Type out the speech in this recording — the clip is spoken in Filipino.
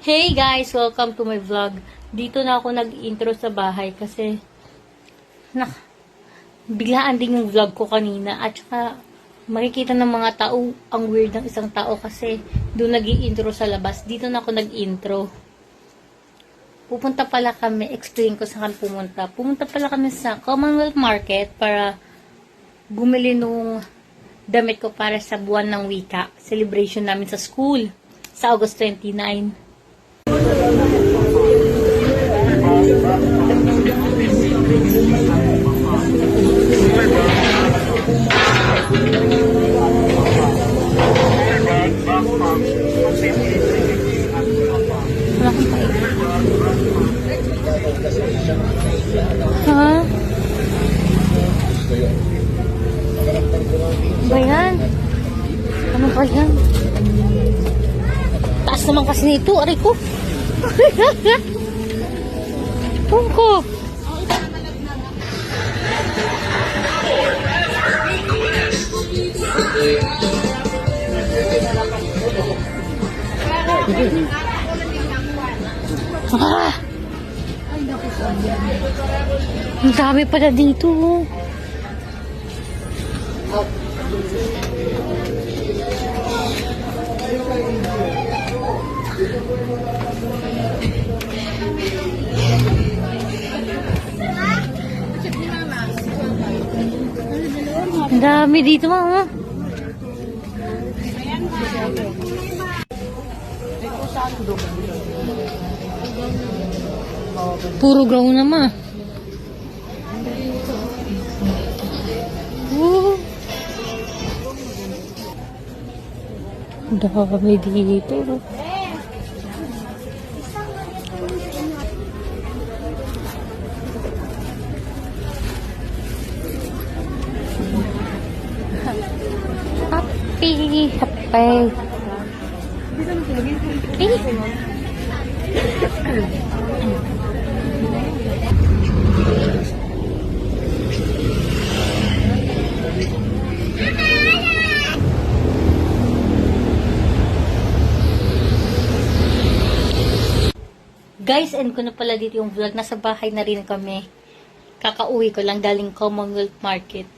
Hey guys! Welcome to my vlog. Dito na ako nag-intro sa bahay kasi biglaan din yung vlog ko kanina at saka makikita ng mga tao ang weird ng isang tao kasi doon nag-i-intro sa labas. Dito na ako nag-intro. Pupunta pala kami, explain ko saan pumunta. Pumunta pala kami sa Commonwealth Market para bumili nung damit ko para sa buwan ng wika. Celebration namin sa school sa August 29. Ha? Ba yan? Ano ba yan? Taas naman kasi nito, aray ko. Pungko. Ah! Ang dami pala dito. Ang dami dito, mama. Puro ground naman. Ang dami dito. Happy, happy. Guys, end ko na pala dito yung vlog. Nasa bahay na rin kami. Kakauwi ko lang galing Commonwealth Market.